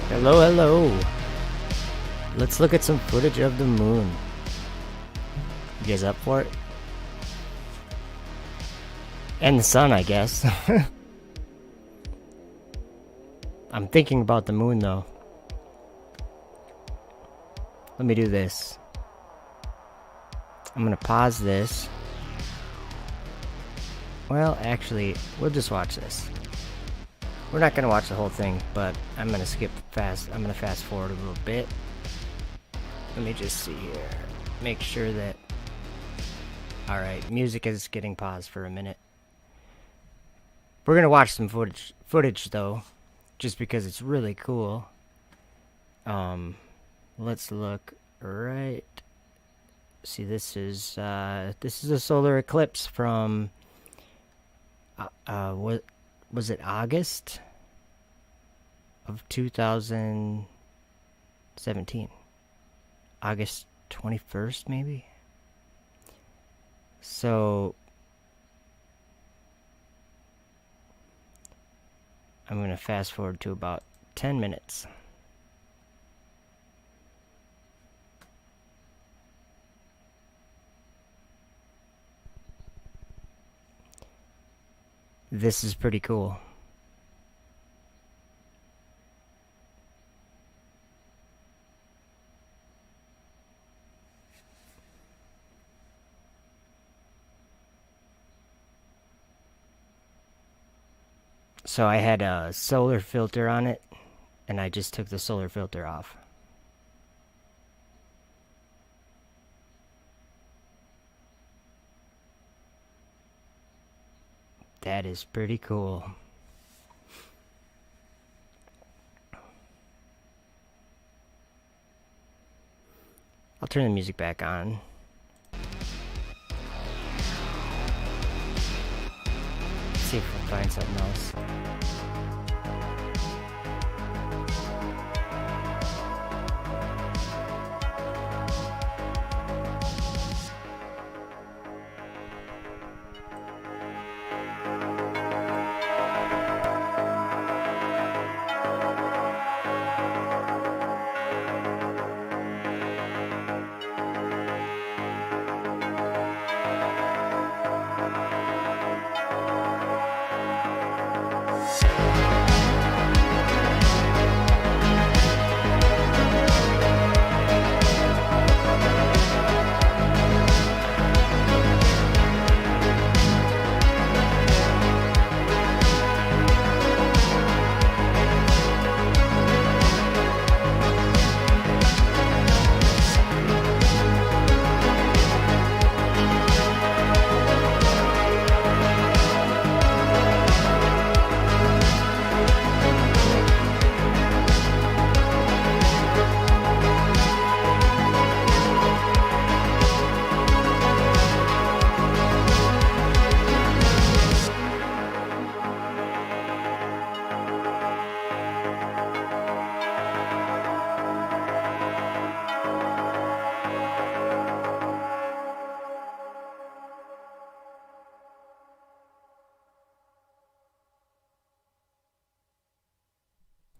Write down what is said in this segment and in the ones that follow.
Hello, hello. Let's look at some footage of the moon. You guys up for it? And the sun, I guess. I'm thinking about the moon, though. Let me do this. I'm gonna pause this. Well, actually, we'll just watch this. We're not gonna watch the whole thing, but I'm gonna skip fast. I'm gonna fast forward a little bit. Let me just see here. Make sure that... Alright, music is getting paused for a minute. We're gonna watch some footage though, just because it's really cool. Let's look right. See, this is a solar eclipse from what was it, August of 2017? August 21st, maybe? So I'm going to fast forward to about 10 minutes. This is pretty cool. So I had a solar filter on it, and I just took the solar filter off. That is pretty cool. I'll turn the music back on. See if we can find something else.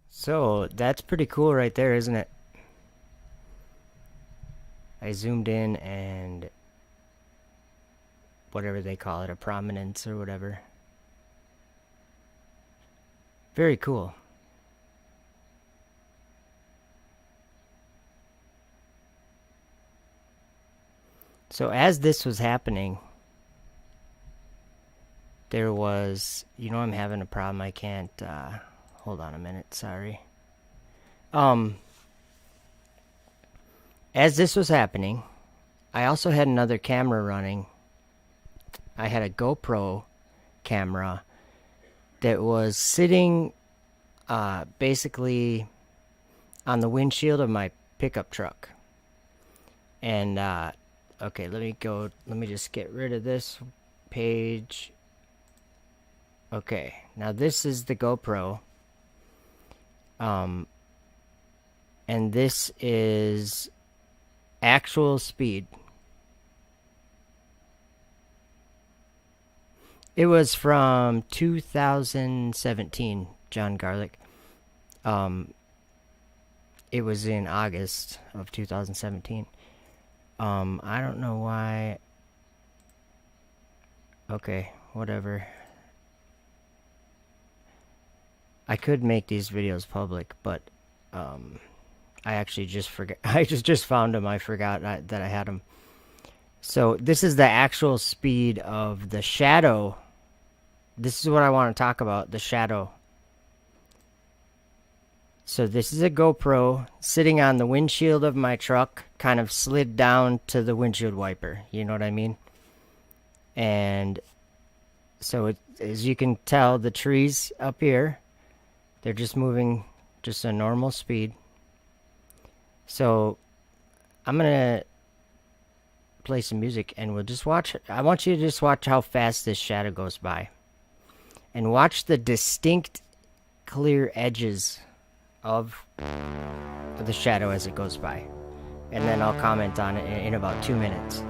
So that's pretty cool right there, isn't it? I zoomed in and whatever they call it, a prominence or whatever. Very cool. So as this was happening, there was, I'm having a problem. I can't, hold on a minute, sorry. As this was happening, I also had another camera running. I had a GoPro camera that was sitting basically on the windshield of my pickup truck. And okay, let me just get rid of this page. Okay, now this is the GoPro. And this is actual speed. It was from 2017, John Garlic. it was in August of 2017. I don't know why. Okay, whatever. I could make these videos public, but I actually just forgot. I just found them. I forgot that I had them. So this is the actual speed of the shadow. This is what I want to talk about, the shadow. So this is a GoPro sitting on the windshield of my truck, kind of slid down to the windshield wiper. You know what I mean? And so as you can tell, the trees up here, they're just moving just a normal speed. So I'm going to play some music and we'll just watch. I want you to just watch how fast this shadow goes by. And watch the distinct, clear edges of the shadow as it goes by. And then I'll comment on it in about 2 minutes.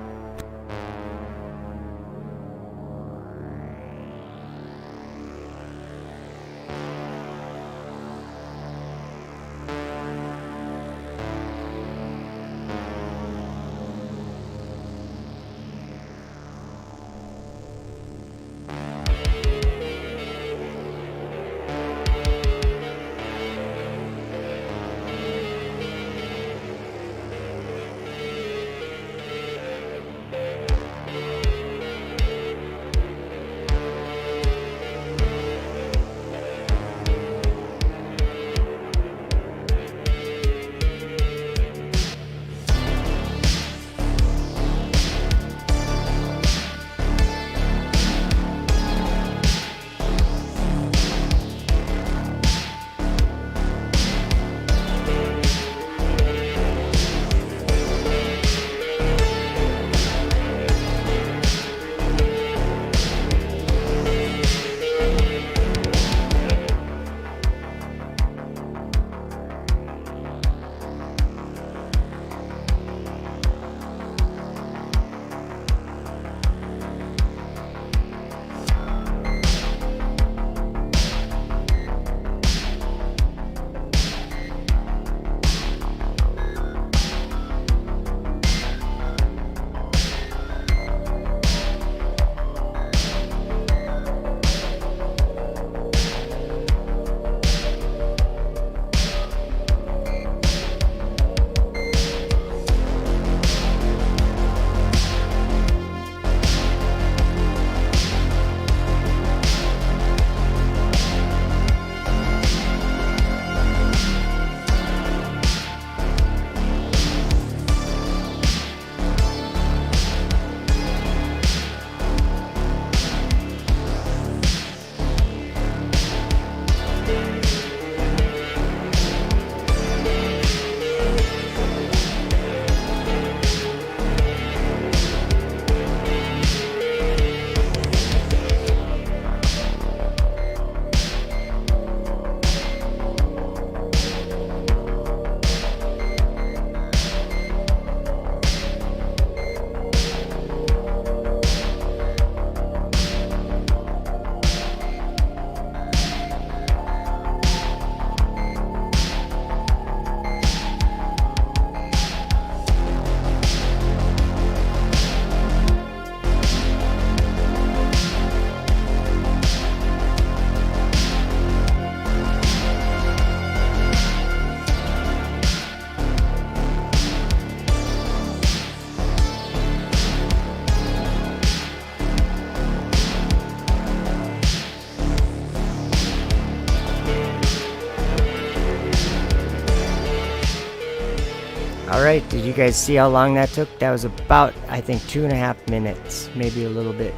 Alright, did you guys see how long that took? That was about, I think, 2.5 minutes. Maybe a little bit.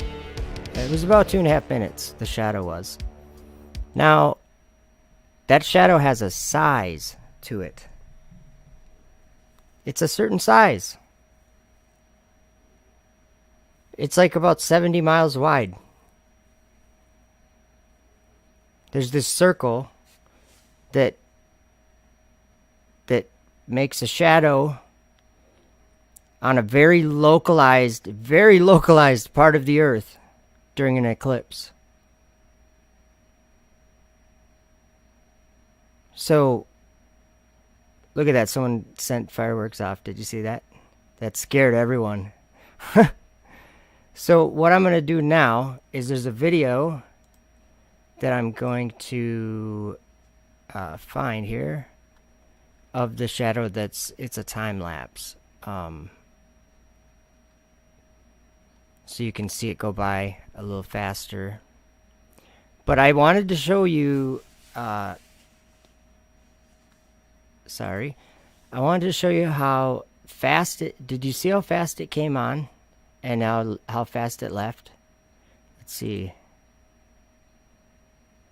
It was about 2.5 minutes, the shadow was. Now, that shadow has a size to it. It's a certain size. It's like about 70 miles wide. There's this circle that makes a shadow on a very localized part of the earth during an eclipse. So Look at that. Someone sent fireworks off. Did you see that? That scared everyone. So what I'm going to do now is there's a video that I'm going to find here of the shadow it's a time lapse. So you can see it go by a little faster. But I wanted to show you, sorry. I wanted to show you how fast did you see how fast it came on? And now how fast it left? Let's see.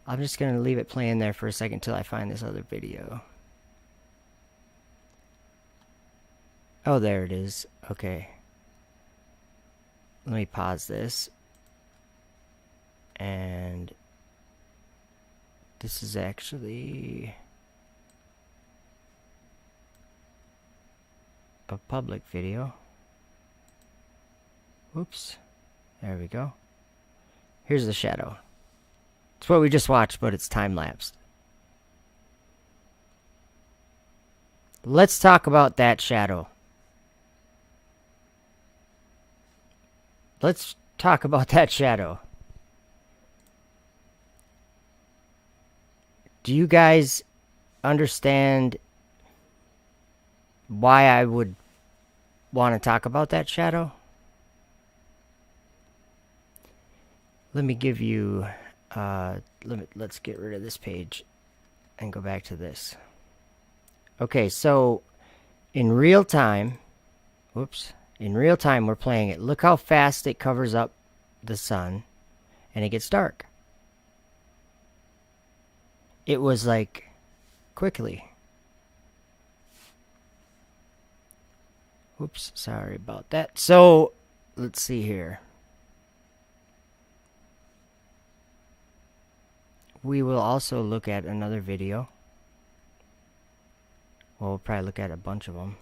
I'm just going to leave it playing there for a second until I find this other video. Oh, there it is. Okay. Let me pause this. And this is actually a public video. Oops. There we go. Here's the shadow. It's what we just watched, but it's time-lapsed. Let's talk about that shadow. Let's talk about that shadow. Do you guys understand why I would want to talk about that shadow? Let me give you, let's get rid of this page and go back to this. Okay, so in real time, in real time we're playing it. Look how fast it covers up the sun and it gets dark. It was like quickly. Oops, sorry about that. So let's see here. We will also look at another video. Well, we'll probably look at a bunch of them.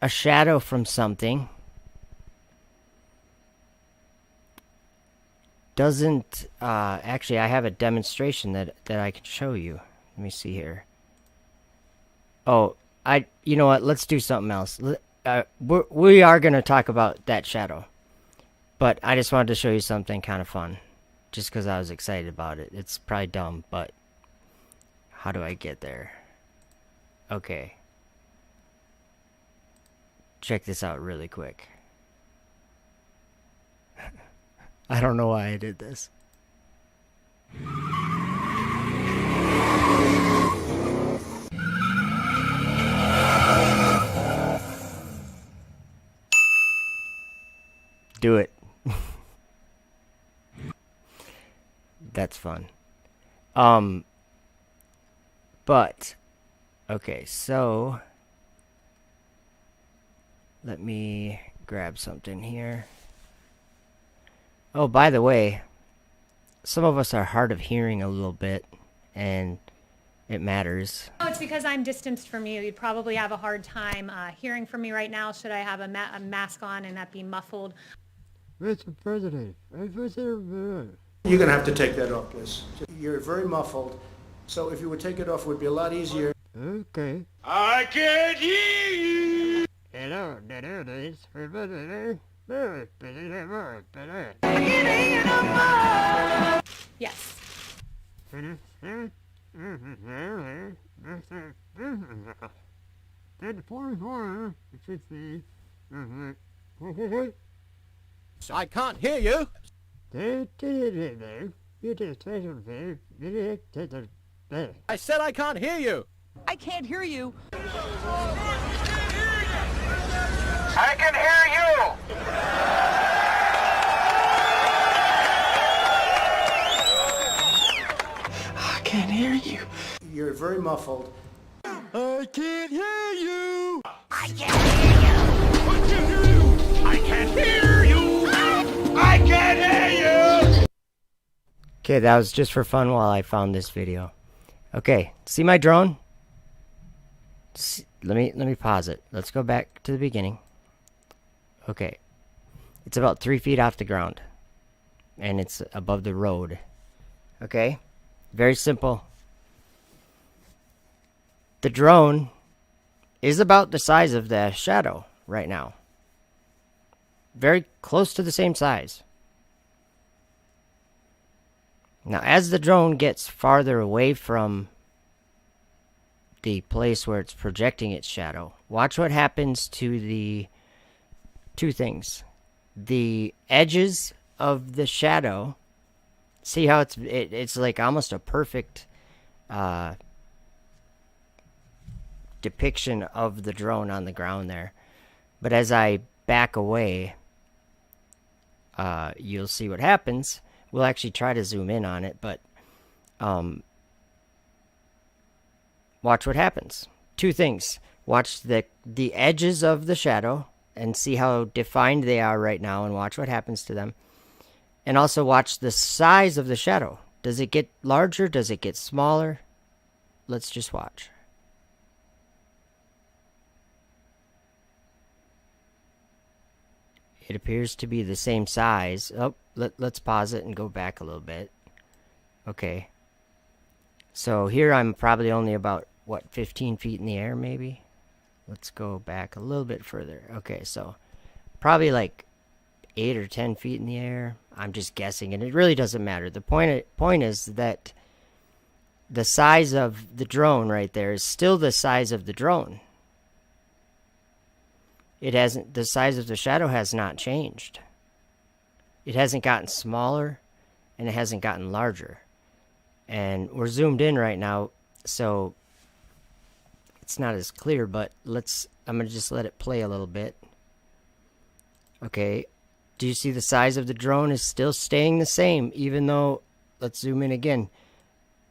A shadow from something doesn't actually, I have a demonstration that I can show you. Let me see here. Oh, you know what, let's do something else. We are going to talk about that shadow, but I just wanted to show you something kind of fun just because I was excited about it. It's probably dumb, but how do I get there? Okay, check this out really quick. I don't know why I did this. Do it. That's fun. But okay, so let me grab something here. Oh, by the way, some of us are hard of hearing a little bit, and it matters. Oh, it's because I'm distanced from you. You'd probably have a hard time hearing from me right now. Should I have a mask on and that be muffled? Mr. President, You're going to have to take that off, please. You're very muffled, so if you would take it off, it would be a lot easier. Okay. I can't hear you! Hello, there it is. Yes. I can't hear you. I said I can't hear you. I can't hear you. I can hear you! I can't hear you. You're very muffled. I can't hear you. I can't hear you. I can't hear you! I can't hear you! I can't hear you! Okay, that was just for fun while I found this video. Okay, see my drone? Let me pause it. Let's go back to the beginning. Okay, it's about 3 feet off the ground, and it's above the road. Okay, very simple. The drone is about the size of the shadow right now. Very close to the same size. Now, as the drone gets farther away from the place where it's projecting its shadow, watch what happens to the two things. The edges of the shadow, see how it's like almost a perfect depiction of the drone on the ground there. But as I back away, you'll see what happens. We'll actually try to zoom in on it, but watch what happens. Two things. Watch the edges of the shadow and see how defined they are right now, and watch what happens to them. And also watch the size of the shadow. Does it get larger? Does it get smaller? Let's just watch. It appears to be the same size. Oh, let's pause it and go back a little bit. Okay. So here I'm probably only about, what, 15 feet in the air maybe? Let's go back a little bit further. Okay, so probably like 8 or 10 feet in the air. I'm just guessing, and it really doesn't matter. The point is that the size of the drone right there is still the size of the drone. It hasn't, the size of the shadow has not changed. It hasn't gotten smaller, and it hasn't gotten larger. And we're zoomed in right now, so it's not as clear, but I'm going to just let it play a little bit. Okay, do you see the size of the drone is still staying the same, even though, let's zoom in again.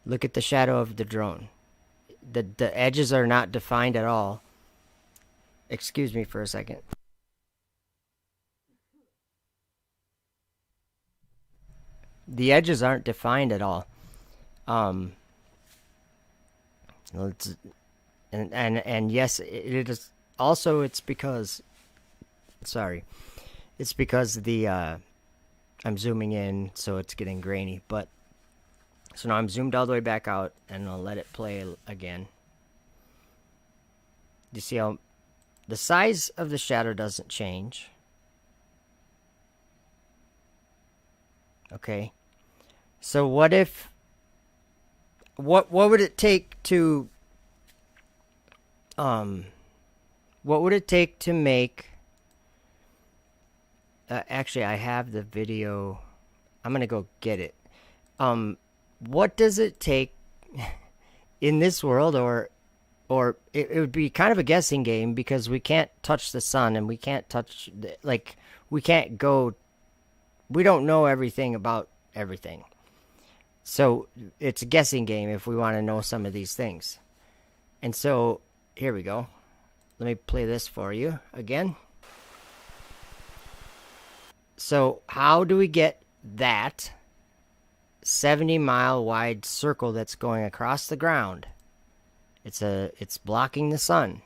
Look at the shadow of the drone. The edges are not defined at all. Excuse me for a second. The edges aren't defined at all. And yes, it is also, it's because the I'm zooming in, so it's getting grainy, but so now I'm zoomed all the way back out, and I'll let it play again. You see how the size of the shadow doesn't change. Okay. So what if, what would it take to make, actually I have the video, I'm gonna go get it. What does it take in this world, or it would be kind of a guessing game, because we can't touch the sun, and we can't touch, we don't know everything about everything. So it's a guessing game if we want to know some of these things. And so here we go. Let me play this for you again. So how do we get that 70-mile wide circle that's going across the ground? It's blocking the sun.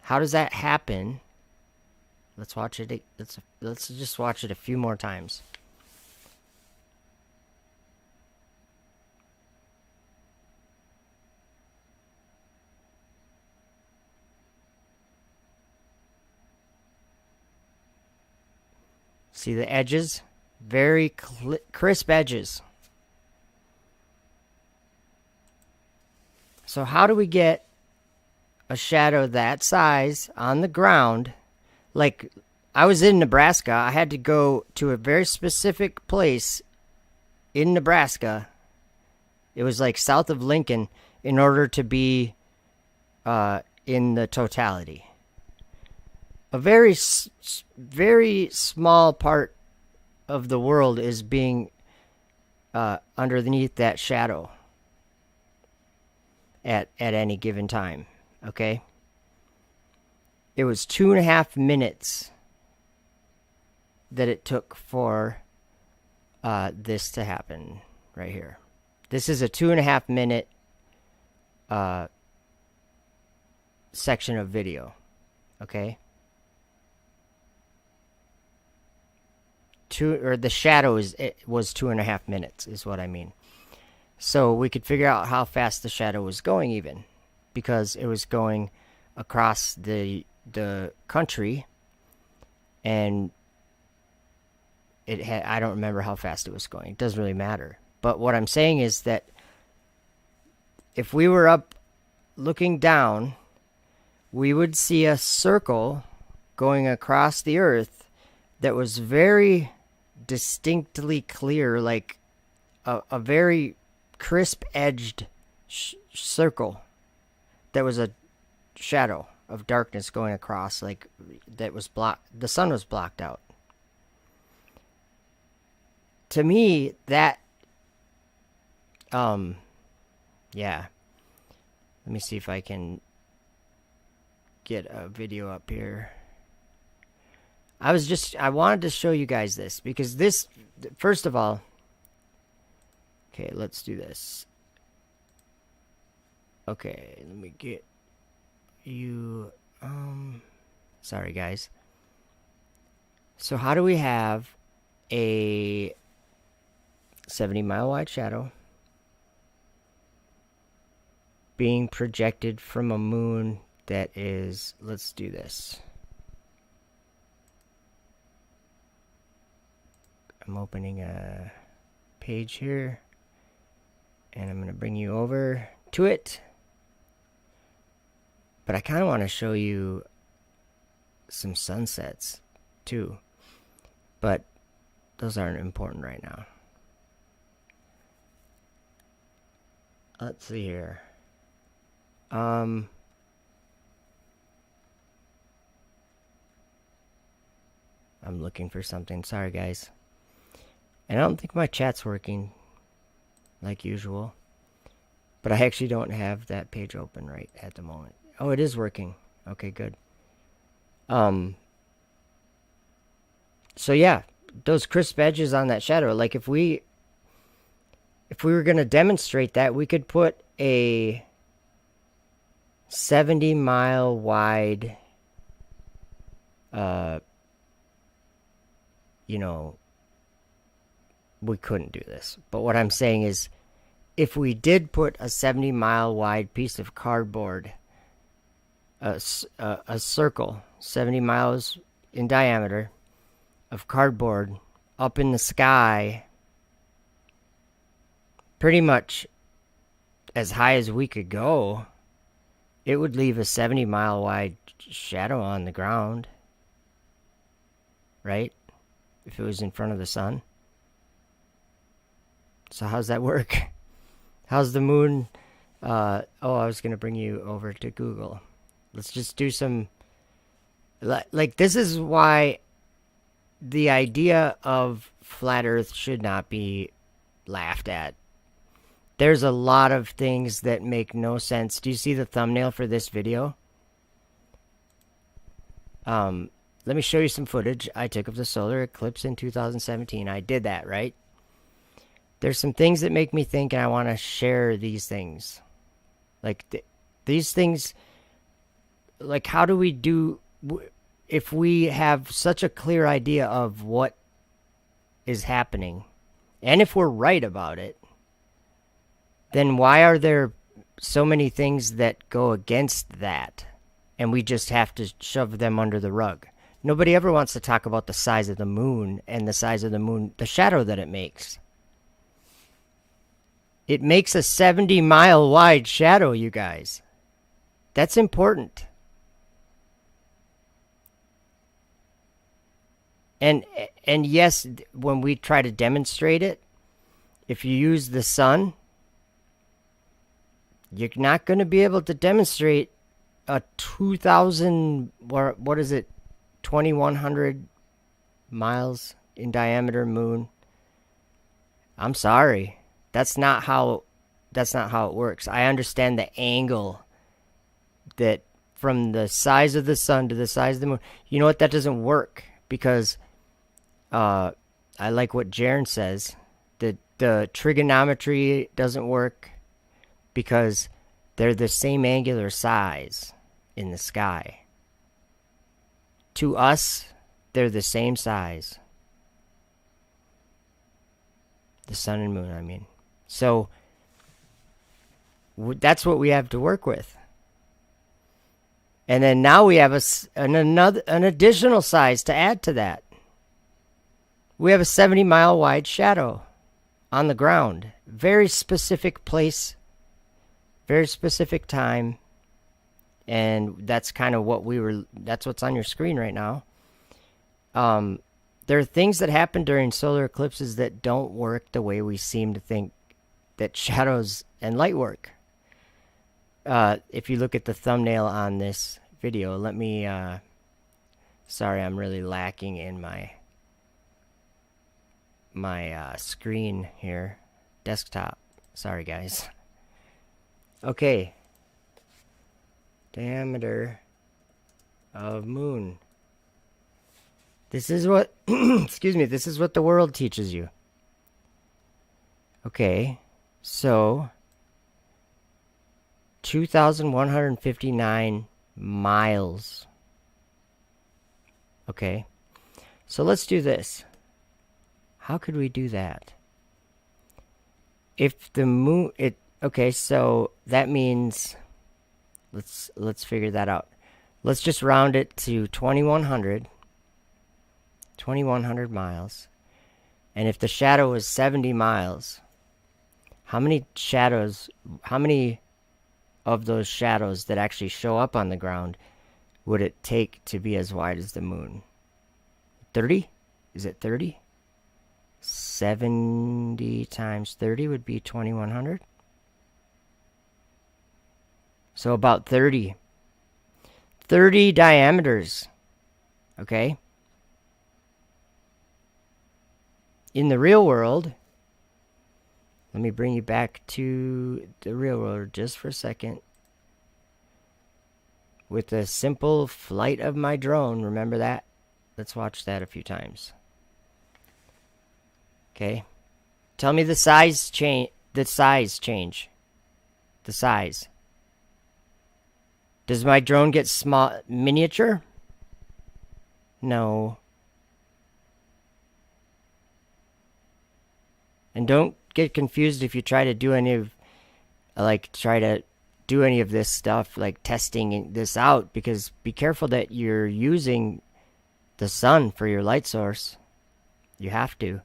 How does that happen? Let's watch it. Let's just watch it a few more times. See the edges? Very crisp edges. So how do we get a shadow that size on the ground? Like, I was in Nebraska. I had to go to a very specific place in Nebraska. It was like south of Lincoln, in order to be in the totality. A very small part of the world is being underneath that shadow at any given time. Okay? It was 2.5 minutes that it took for this to happen right here. This is a 2.5 minute section of video. Okay? The shadow was 2.5 minutes, is what I mean. So we could figure out how fast the shadow was going even, because it was going across the country, and it had, I don't remember how fast it was going. It doesn't really matter. But what I'm saying is that if we were up looking down, we would see a circle going across the earth that was very distinctly clear, like a very crisp edged circle that was a shadow of darkness going across, like that was the sun was blocked out. To me, that yeah, let me see if I can get a video up here. I wanted to show you guys this, because this, first of all, okay, let's do this. Okay, let me get you, sorry guys. So how do we have a 70-mile wide shadow being projected from a moon that is, let's do this. I'm opening a page here, and I'm going to bring you over to it. But I kind of want to show you some sunsets too. But those aren't important right now. Let's see here. I'm looking for something. Sorry, guys. And I don't think my chat's working like usual. But I actually don't have that page open right at the moment. Oh, it is working. Okay, good. So yeah, those crisp edges on that shadow, like if we were going to demonstrate that, we could put a 70-mile wide you know, we couldn't do this. But what I'm saying is, if we did put a 70-mile wide piece of cardboard, a circle 70 miles in diameter of cardboard up in the sky, pretty much as high as we could go, it would leave a 70-mile wide shadow on the ground, right? If it was in front of the sun. So how's that work? How's the moon? I was going to bring you over to Google. Let's just do some, like, this is why the idea of flat Earth should not be laughed at. There's a lot of things that make no sense. Do you see the thumbnail for this video? Let me show you some footage I took of the solar eclipse in 2017. I did that, right? There's some things that make me think, and I want to share these things. Like, these things, like, how do we do, if we have such a clear idea of what is happening, and if we're right about it, then why are there so many things that go against that, and we just have to shove them under the rug? Nobody ever wants to talk about the size of the moon and the size of the moon, the shadow that it makes. It makes a 70-mile wide shadow, you guys. That's important. And yes, when we try to demonstrate it, if you use the sun, you're not going to be able to demonstrate a 2,000, or what is it, 2,100 miles in diameter moon. I'm sorry. That's not how it works. I understand the angle that from the size of the sun to the size of the moon. You know what? That doesn't work, because I like what Jaren says. The trigonometry doesn't work because they're the same angular size in the sky. To us, they're the same size. The sun and moon, I mean. So that's what we have to work with. And then now we have an additional size to add to that. We have a 70-mile wide shadow on the ground. Very specific place, very specific time. And that's kind of that's what's on your screen right now. There are things that happen during solar eclipses that don't work the way we seem to think that shadows and light work. If you look at the thumbnail on this video, let me, sorry, I'm really lacking in my screen here, desktop. Sorry, guys. Okay. Diameter of moon. This is what, excuse me, this is what the world teaches you. Okay, so 2,159 miles. Okay, so let's do this. How could we do that? If the moon, okay, so that means, let's figure that out. Let's just round it to 2,100 miles. And if the shadow was 70 miles, how many of those shadows that actually show up on the ground would it take to be as wide as the moon? 30? Is it 30? 70 times 30 would be 2,100. So about 30 diameters. Okay? In the real world, let me bring you back to the real world just for a second. With a simple flight of my drone, remember that? Let's watch that a few times. Okay. Tell me the size change. The size. Does my drone get small, miniature? No. And don't get confused if you try to do any of this stuff, like testing this out, because be careful that you're using the sun for your light source. You have to.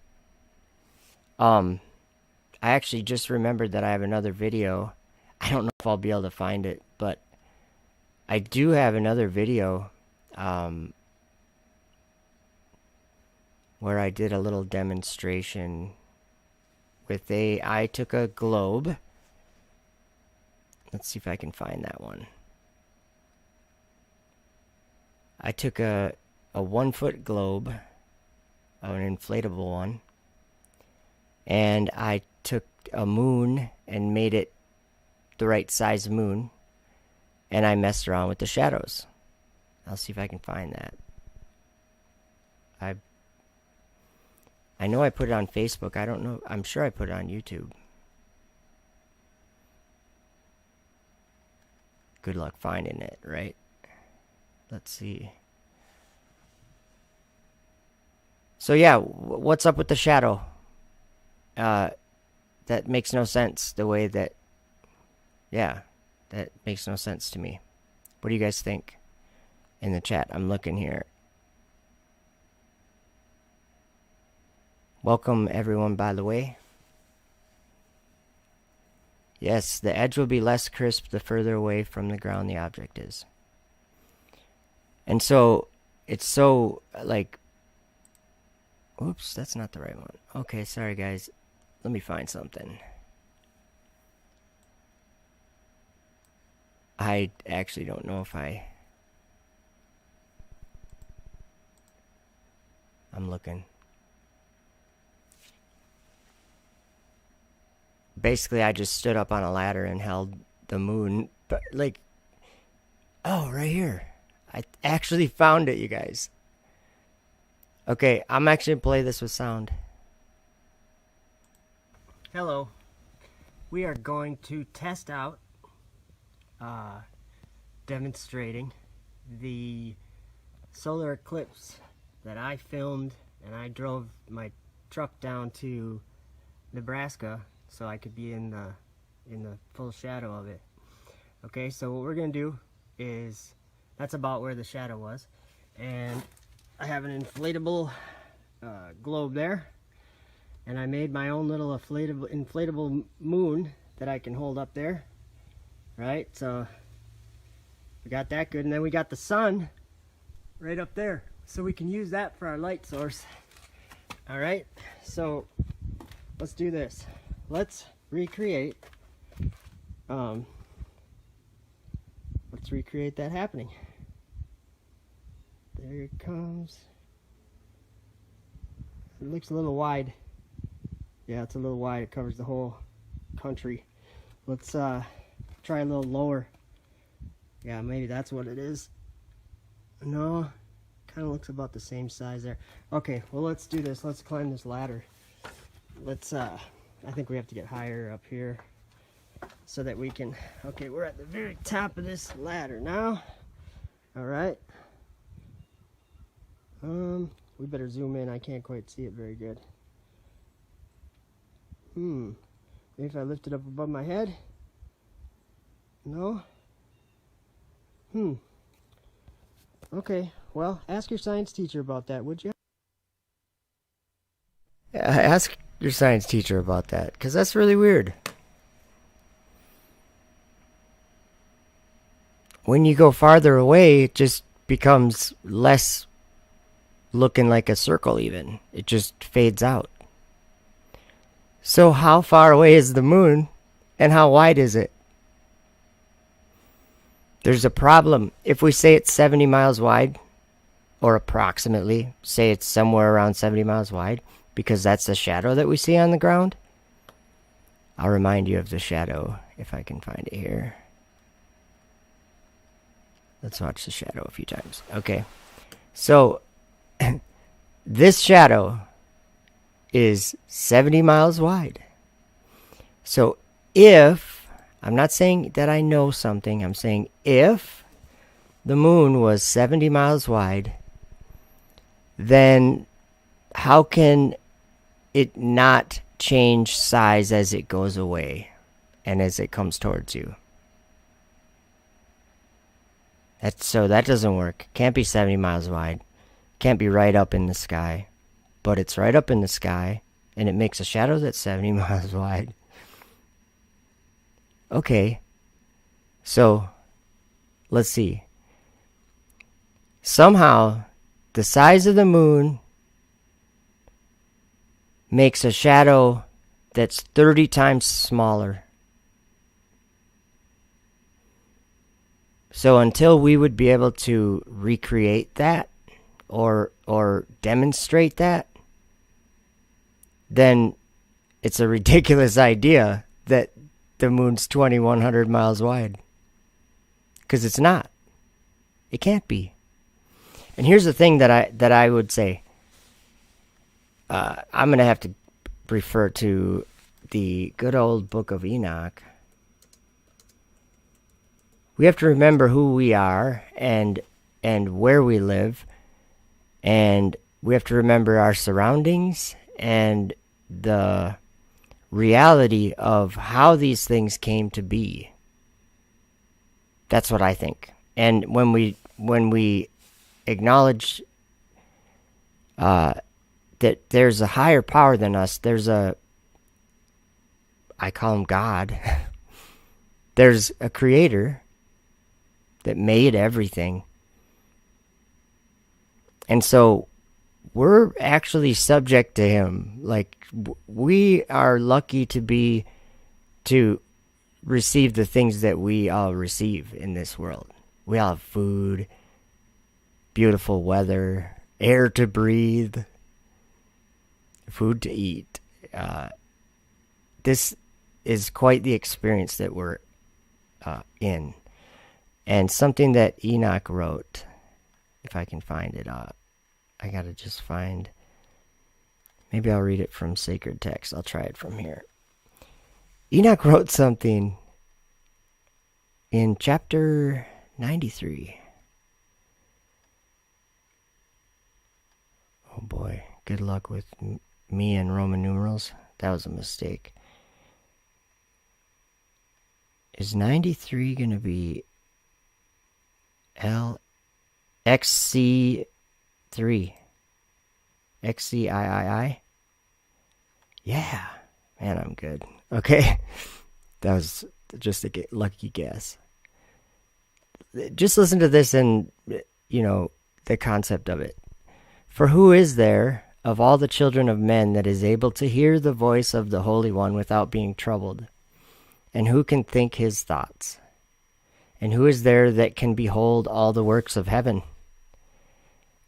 I actually just remembered that I have another video. I don't know if I'll be able to find it, but I do have another video where I did a little demonstration with I took a globe. Let's see if I can find that one. I took a 1-foot globe, an inflatable one, and I took a moon and made it the right size moon, and I messed around with the shadows. I'll see if I can find that. I know I put it on Facebook. I don't know. I'm sure I put it on YouTube. Good luck finding it, right? Let's see. So yeah, what's up with the shadow? That makes no sense the way that... Yeah, that makes no sense to me. What do you guys think? In the chat, I'm looking here. Welcome everyone, by the way. Yes, the edge will be less crisp the further away from the ground the object is. And so, it's so, like... Oops, that's not the right one. Okay, sorry guys. Let me find something. I actually don't know if I'm looking. Basically, I just stood up on a ladder and held the moon. But, like... Oh, right here. I actually found it, you guys. Okay, I'm actually going to play this with sound. Hello. We are going to test out, demonstrating the solar eclipse that I filmed, and I drove my truck down to Nebraska so I could be in the in the full shadow of it. Okay, so what we're gonna do is, that's about where the shadow was, and I have an inflatable globe there, and I made my own little inflatable moon that I can hold up there, right? So we got that good, and then we got the sun right up there, so we can use that for our light source. All right, so let's do this. Let's recreate that happening. There it comes. It looks a little wide. Yeah, it's a little wide. It covers the whole country. Let's try a little lower. Yeah, maybe that's what it is. No, kind of looks about the same size there. Okay, well, let's do this. Let's climb this ladder. Let's I think we have to get higher up here so that we can, okay, we're at the very top of this ladder now. All right. We better zoom in. I can't quite see it very good. Maybe if I lift it up above my head. No. Okay, well, ask your science teacher about that, would you? Yeah, ask your science teacher about that, because that's really weird. When you go farther away, it just becomes less looking like a circle even. It just fades out. So how far away is the moon, and how wide is it? There's a problem. If we say it's 70 miles wide, or approximately, say it's somewhere around 70 miles wide, because that's the shadow that we see on the ground. I'll remind you of the shadow, if I can find it here. Let's watch the shadow a few times. Okay. So, this shadow is 70 miles wide. So, if, I'm not saying that I know something, I'm saying if the moon was 70 miles wide, then how can it not change size as it goes away and as it comes towards you? So that doesn't work. Can't be 70 miles wide. Can't be right up in the sky. But it's right up in the sky, and it makes a shadow that's 70 miles wide. Okay. So, let's see. Somehow, the size of the moon makes a shadow that's 30 times smaller. So until we would be able to recreate that or demonstrate that, then it's a ridiculous idea that the moon's 2,100 miles wide. Because it's not. It can't be. And here's the thing that I would say. I'm going to have to refer to the good old Book of Enoch. We have to remember who we are and where we live, and we have to remember our surroundings and the reality of how these things came to be. That's what I think. And when we acknowledge that there's a higher power than us, I call him God. There's a creator that made everything. And so we're actually subject to him. Like, we are lucky to receive the things that we all receive in this world. We all have food, beautiful weather, air to breathe, food to eat. This is quite the experience that we're in. And something that Enoch wrote, if I can find it, I gotta just find, maybe I'll read it from sacred text. I'll try it from here. Enoch wrote something in chapter 93. Oh boy, good luck with me and Roman numerals. That was a mistake. Is 93 going to be XC3? XCIII? Yeah. Man, I'm good. Okay. That was just a lucky guess. Just listen to this and, the concept of it. For who is there of all the children of men that is able to hear the voice of the Holy One without being troubled? And who can think his thoughts? And who is there that can behold all the works of heaven?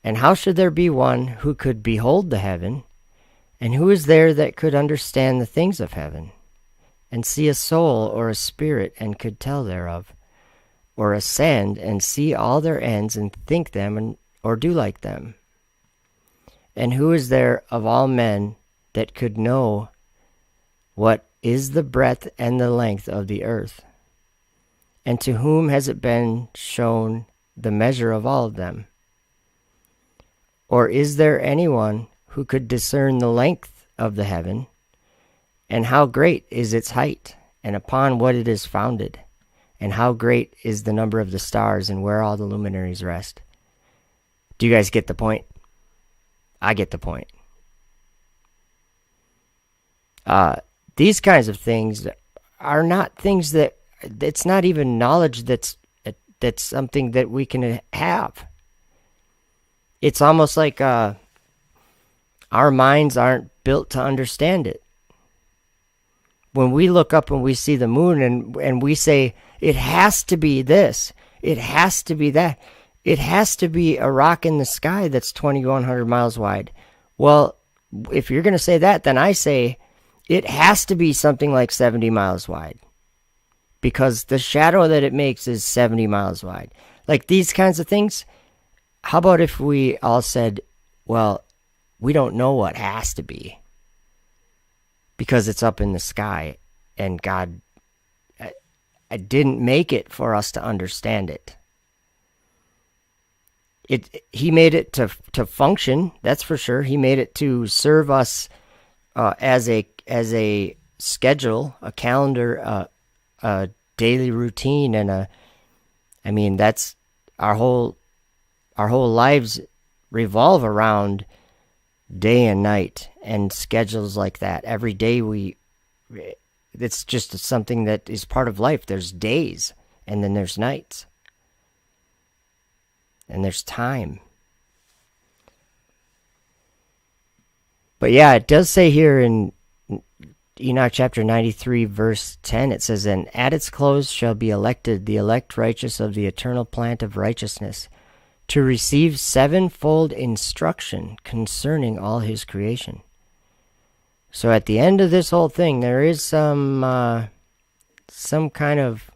And how should there be one who could behold the heaven? And who is there that could understand the things of heaven? And see a soul or a spirit and could tell thereof? Or ascend and see all their ends and think them or do like them? And who is there of all men that could know what is the breadth and the length of the earth? And to whom has it been shown the measure of all of them? Or is there anyone who could discern the length of the heaven, and how great is its height, and upon what it is founded, and how great is the number of the stars, and where all the luminaries rest? Do you guys get the point? I get the point. These kinds of things are not things that, it's not even knowledge that's something that we can have. It's almost like our minds aren't built to understand it. When we look up and we see the moon and we say, it has to be this, it has to be that, it has to be a rock in the sky that's 2,100 miles wide. Well, if you're going to say that, then I say it has to be something like 70 miles wide, because the shadow that it makes is 70 miles wide. Like these kinds of things. How about if we all said, well, we don't know what has to be because it's up in the sky, and God I didn't make it for us to understand it. He made it to function, that's for sure. He made it to serve us as a schedule, a calendar, a daily routine, and that's our whole lives revolve around day and night and schedules like that. Every day it's just something that is part of life. There's days, and then there's nights, and there's time. But yeah, it does say here in Enoch chapter 93 verse 10, it says, and at its close shall be elected the elect righteous of the eternal plant of righteousness, to receive sevenfold instruction concerning all his creation. So at the end of this whole thing, there is some kind of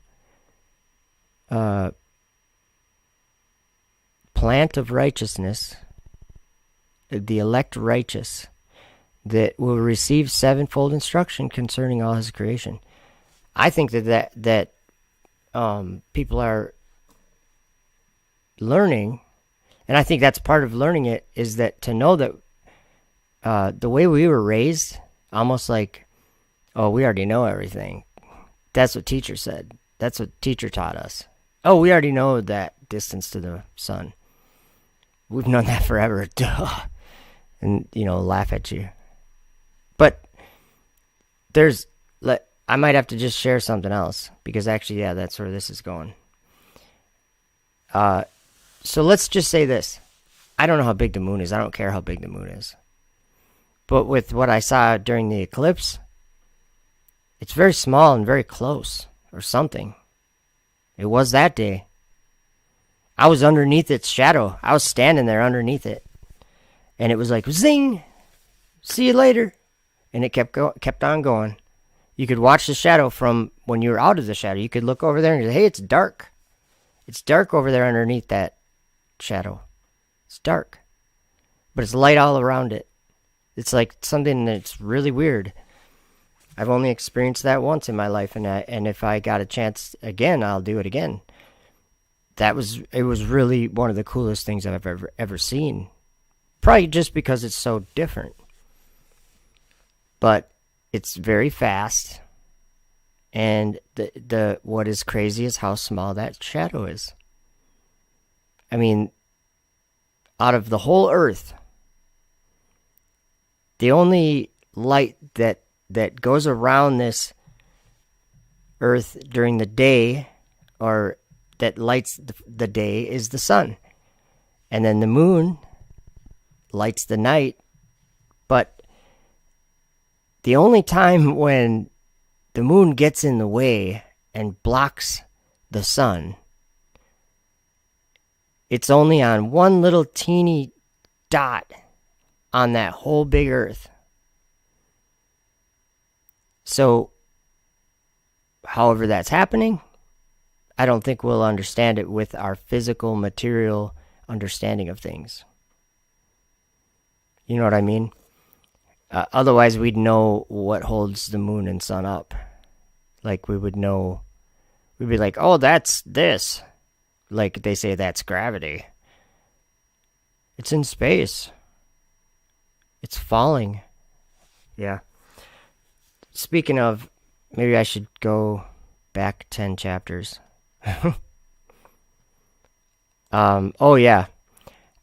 plant of righteousness, the elect righteous, that will receive sevenfold instruction concerning all his creation. I think that people are learning, and I think that's part of learning it, is that to know that the way we were raised, almost like, oh, we already know everything. That's what teacher said. That's what teacher taught us. Oh, we already know that distance to the sun. We've known that forever. Duh. And, laugh at you. But I might have to just share something else, because actually, yeah, that's where this is going. So let's just say this. I don't know how big the moon is. I don't care how big the moon is. But with what I saw during the eclipse, it's very small and very close, or something. It was that day. I was underneath its shadow. I was standing there underneath it. And it was like, zing! See you later. And it kept on going. You could watch the shadow from when you were out of the shadow. You could look over there and say, hey, it's dark. It's dark over there underneath that shadow. It's dark. But it's light all around it. It's like something that's really weird. I've only experienced that once in my life, and if I got a chance again, I'll do it again. It was really one of the coolest things I've ever seen. Probably just because it's so different. But it's very fast, And the what is crazy is how small that shadow is. I mean, out of the whole earth, the only light that goes around this earth during the day, or that lights the day, is the sun. And then the moon lights the night. But the only time when the moon gets in the way and blocks the sun, it's only on one little teeny dot on that whole big earth. So, however that's happening, I don't think we'll understand it with our physical, material understanding of things. You know what I mean? Otherwise, we'd know what holds the moon and sun up. Like, we would know, we'd be like, oh, that's this. Like they say, that's gravity. It's in space. It's falling. Yeah. Speaking of, maybe I should go back 10 chapters. Oh yeah.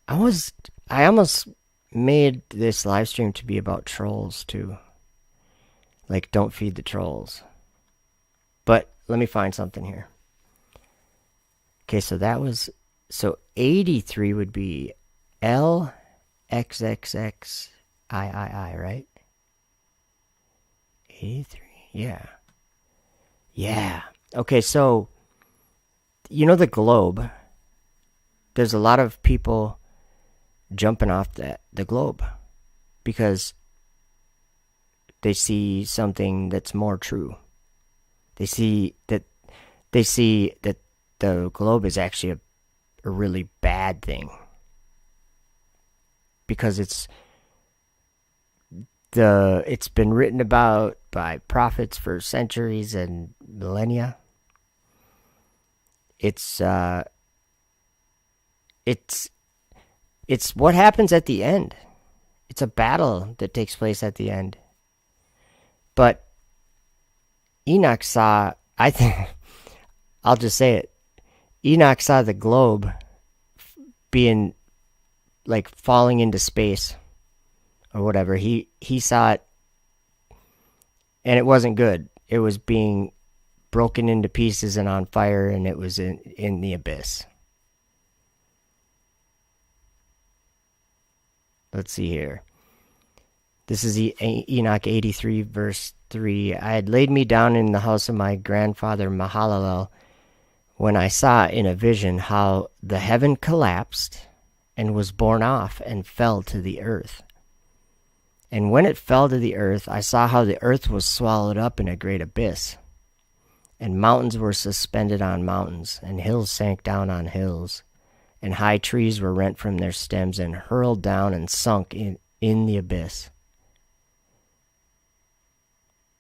I almost made this live stream to be about trolls too. Like, don't feed the trolls. But let me find something here. Okay, so that was, so 83 would be LXXXIII, right? 83, yeah. Yeah. Okay, so, you know the globe? There's a lot of people jumping off the globe because they see something that's more true. They see that the globe is actually a really bad thing because it's been written about by prophets for centuries and millennia. It's what happens at the end. It's a battle that takes place at the end. But Enoch saw, I think, I'll just say it, Enoch saw the globe being, like, falling into space or whatever. He saw it, and it wasn't good. It was being broken into pieces and on fire, and it was in the abyss. Let's see here. This is Enoch 83, verse 3. I had laid me down in the house of my grandfather Mahalalel when I saw in a vision how the heaven collapsed and was borne off and fell to the earth. And when it fell to the earth, I saw how the earth was swallowed up in a great abyss. And mountains were suspended on mountains, and hills sank down on hills. And high trees were rent from their stems and hurled down and sunk in the abyss.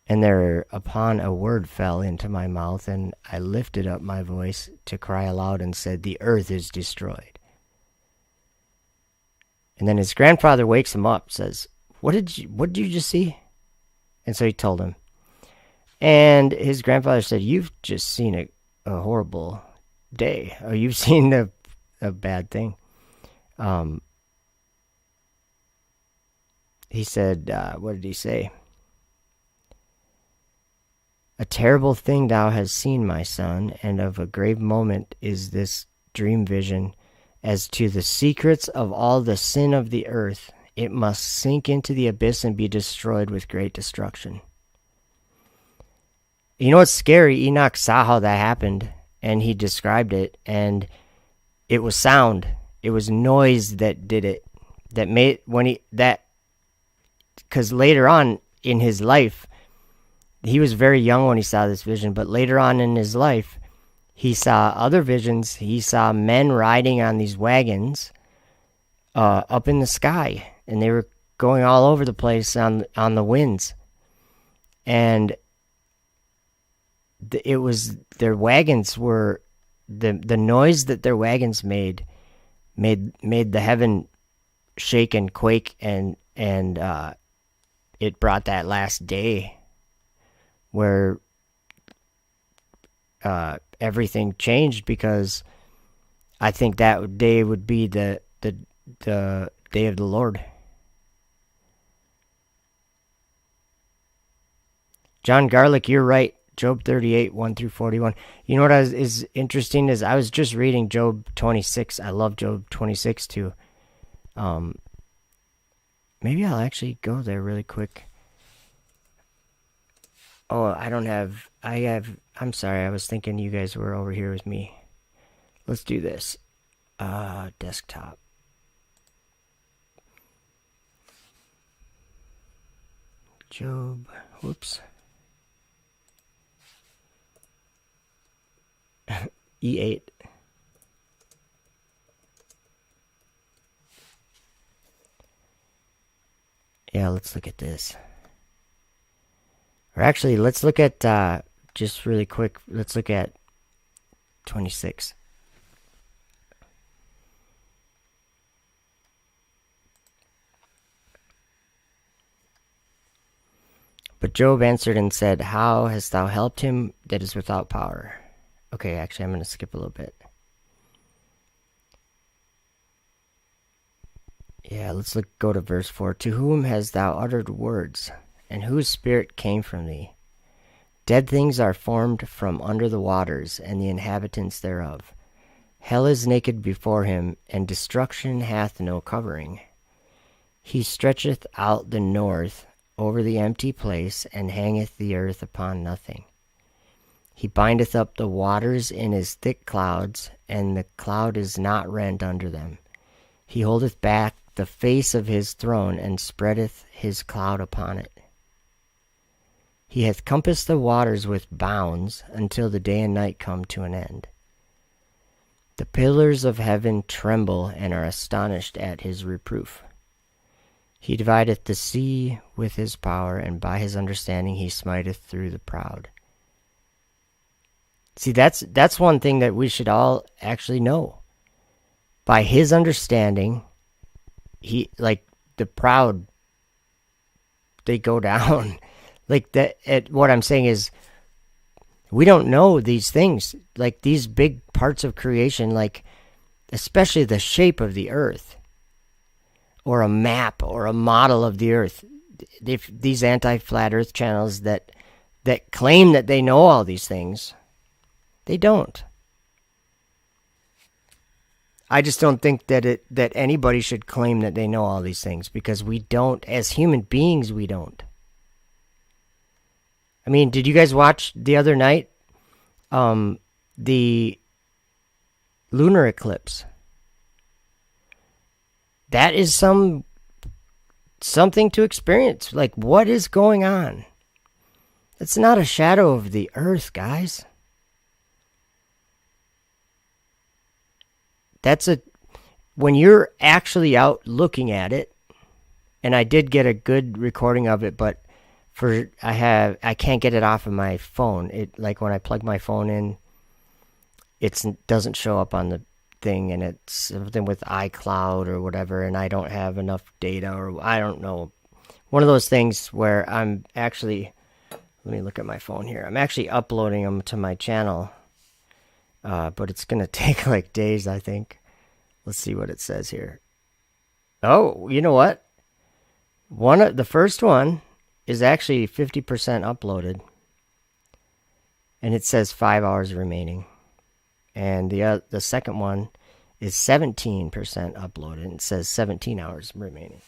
And thereupon a word fell into my mouth, and I lifted up my voice to cry aloud and said, the earth is destroyed. And then his grandfather wakes him up, says, what did you just see? And so he told him. And his grandfather said, you've just seen a horrible day. Or you've seen a bad thing. He said, what did he say? A terrible thing thou hast seen, my son, and of a grave moment is this dream vision. As to the secrets of all the sin of the earth, it must sink into the abyss and be destroyed with great destruction. You know what's scary? Enoch saw how that happened, and he described it, and it was sound. It was noise that did it. That made, because later on in his life, he was very young when he saw this vision, but later on in his life, he saw other visions. He saw men riding on these wagons up in the sky, and they were going all over the place on the winds. And it was, their wagons were, the noise that their wagons made the heaven shake and quake, and it brought that last day where everything changed, because I think that day would be the day of the Lord. John Garlic, you're right. Job 38, 1 through 41. You know what is interesting is I was just reading Job 26. I love Job 26 too. Maybe I'll actually go there really quick. Oh, I'm sorry. I was thinking you guys were over here with me. Let's do this. Desktop. Job. Whoops. E8. Yeah, let's look at this. Or actually, let's look at, just really quick, let's look at 26. But Job answered and said, how hast thou helped him that is without power? Okay, actually, I'm going to skip a little bit. Yeah, let's go to verse 4. To whom hast thou uttered words, and whose spirit came from thee? Dead things are formed from under the waters, and the inhabitants thereof. Hell is naked before him, and destruction hath no covering. He stretcheth out the north over the empty place, and hangeth the earth upon nothing. He bindeth up the waters in his thick clouds, and the cloud is not rent under them. He holdeth back the face of his throne, and spreadeth his cloud upon it. He hath compassed the waters with bounds, until the day and night come to an end. The pillars of heaven tremble, and are astonished at his reproof. He divideth the sea with his power, and by his understanding he smiteth through the proud. See, that's one thing that we should all actually know. By his understanding, he, like, the proud, they go down. Like, what I'm saying is, we don't know these things. Like, these big parts of creation, like, especially the shape of the earth, or a map, or a model of the earth. These anti-flat earth channels that claim that they know all these things, they don't. I just don't think that anybody should claim that they know all these things, because we don't. As human beings, we don't. I mean, did you guys watch the other night the lunar eclipse? That is something to experience. Like, what is going on? It's not a shadow of the earth, guys. When you're actually out looking at it, and I did get a good recording of it, but I can't get it off of my phone. It, like, when I plug my phone in, it doesn't show up on the thing, and it's something with iCloud or whatever, and I don't have enough data, or I don't know. One of those things where I'm actually, let me look at my phone here. I'm actually uploading them to my channel. But it's going to take like days, I think. Let's see what it says here. Oh, you know what? The first one is actually 50% uploaded. And it says 5 hours remaining. And the second one is 17% uploaded. And it says 17 hours remaining.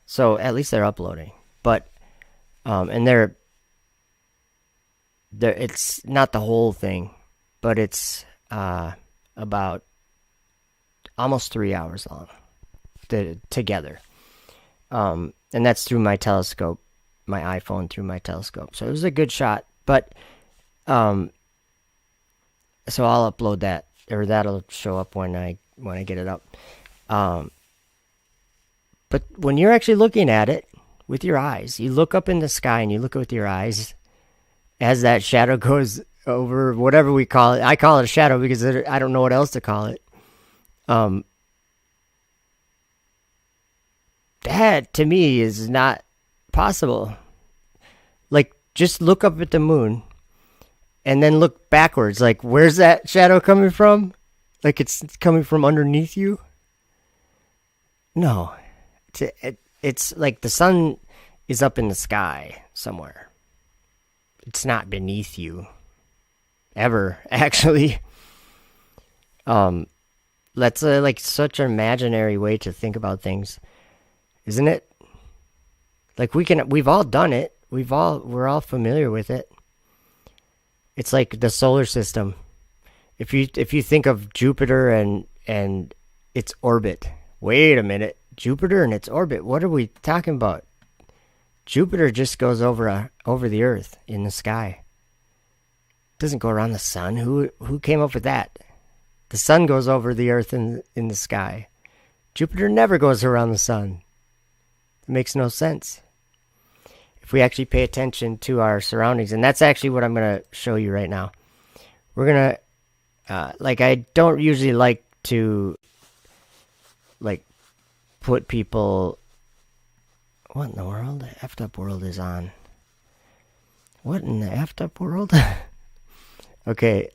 So at least they're uploading. But, and they're it's not the whole thing. But it's about almost 3 hours long together. And that's through my telescope, my iPhone through my telescope. So it was a good shot. But so I'll upload that, or that'll show up when I get it up. But when you're actually looking at it with your eyes, you look up in the sky and you look with your eyes as that shadow goes over whatever we call it. I call it a shadow because I don't know what else to call it. That to me is not possible. Like, just look up at the moon and then look backwards. Like, where's that shadow coming from? Like, it's coming from underneath you? No. It's like the sun is up in the sky somewhere. It's not beneath you. Ever, actually. That's like such an imaginary way to think about things, isn't it? Like we've all done it. We're all familiar with it. It's like the solar system. If you think of Jupiter and its orbit. Wait a minute. Jupiter and its orbit. What are we talking about? Jupiter just goes over the Earth in the sky. It doesn't go around the sun. Who came up with that? The sun goes over the Earth in the sky. Jupiter never goes around the sun. It makes no sense. If we actually pay attention to our surroundings, and that's actually what I'm going to show you right now. We're going to, I don't usually like to, put people, what in the world? The effed up world is on. What in the effed up world? Okay,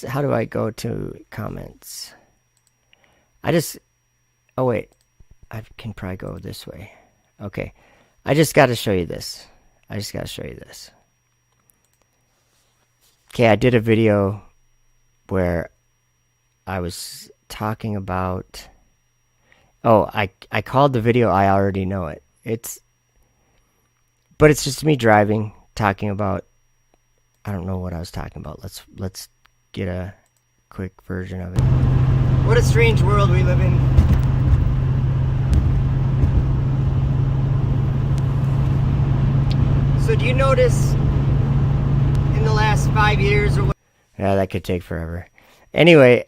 how do I go to comments? Oh wait, I can probably go this way. Okay, I just got to show you this. Okay, I did a video where I was talking about, I called the video I Already Know It. But it's just me driving, talking about, I don't know what I was talking about. Let's get a quick version of it. What a strange world we live in. So do you notice in the last 5 years or what? Yeah, that could take forever. Anyway,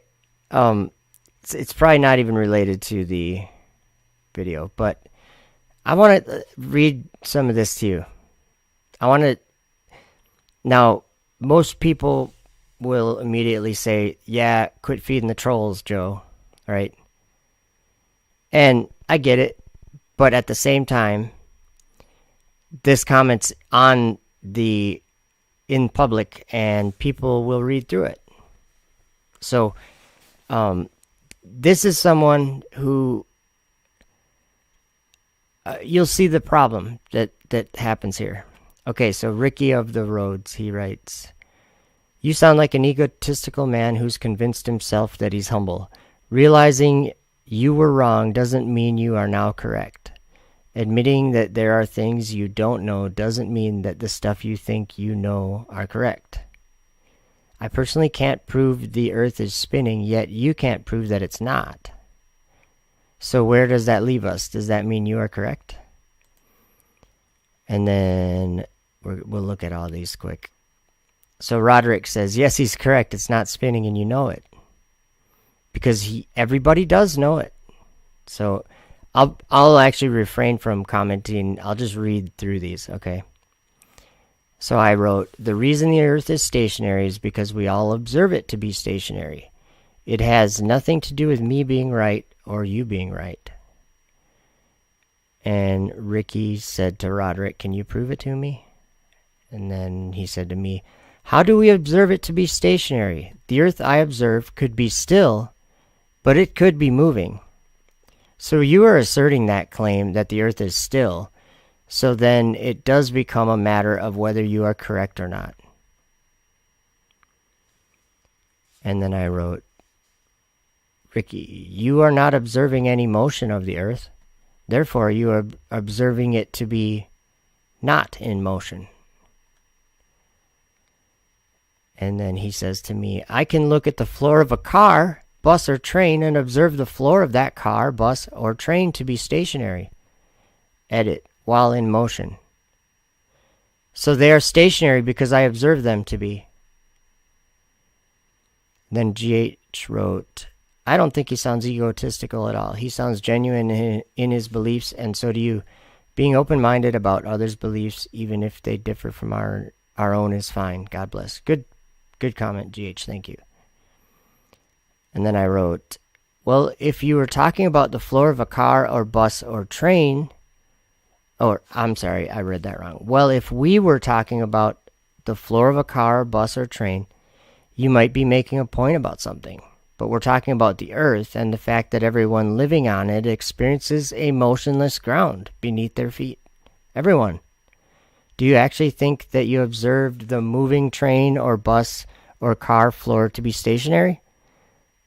it's probably not even related to the video, but I want to read some of this to you. Now, most people will immediately say, yeah, quit feeding the trolls, Joe, right? And I get it, but at the same time, this comment's in public, and people will read through it. So, this is someone who, you'll see the problem that happens here. Okay, so Ricky of the Roads, he writes, "You sound like an egotistical man who's convinced himself that he's humble. Realizing you were wrong doesn't mean you are now correct. Admitting that there are things you don't know doesn't mean that the stuff you think you know are correct. I personally can't prove the Earth is spinning, yet you can't prove that it's not. So where does that leave us? Does that mean you are correct?" And then we'll look at all these quick. So Roderick says, yes, he's correct. It's not spinning and you know it. Because everybody does know it. So I'll actually refrain from commenting. I'll just read through these, okay? So I wrote, the reason the Earth is stationary is because we all observe it to be stationary. It has nothing to do with me being right or you being right. And Ricky said to Roderick, can you prove it to me? And then he said to me, how do we observe it to be stationary? The Earth I observe could be still, but it could be moving. So you are asserting that claim that the Earth is still, so then it does become a matter of whether you are correct or not. And then I wrote, Ricky, you are not observing any motion of the Earth. Therefore, you are observing it to be not in motion. And then he says to me, I can look at the floor of a car, bus, or train and observe the floor of that car, bus, or train to be stationary. Edit, while in motion. So they are stationary because I observe them to be. Then GH wrote, I don't think he sounds egotistical at all. He sounds genuine in his beliefs, and so do you. Being open-minded about others' beliefs, even if they differ from our own, is fine. God bless. Good comment, GH. Thank you. And then I wrote, well, if you were talking about the floor of a car or bus or train, or I'm sorry, I read that wrong. Well, if we were talking about the floor of a car, bus, or train, you might be making a point about something. But we're talking about the Earth and the fact that everyone living on it experiences a motionless ground beneath their feet. Everyone. Do you actually think that you observed the moving train or bus or car floor to be stationary?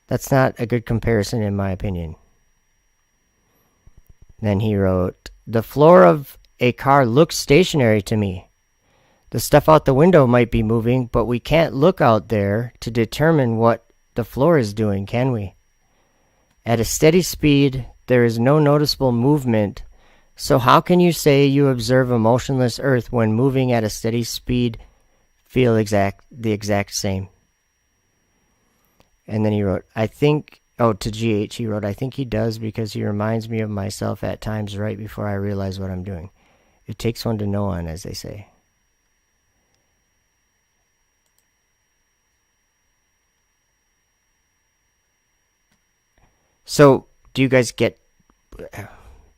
That's not a good comparison in my opinion. Then he wrote, the floor of a car looks stationary to me. The stuff out the window might be moving, but we can't look out there to determine what the floor is doing, can we? At a steady speed, there is no noticeable movement. So how can you say you observe a motionless Earth when moving at a steady speed feel the exact same? And then he wrote, to GH, he wrote, I think he does because he reminds me of myself at times right before I realize what I'm doing. It takes one to know one, as they say. So, do you guys get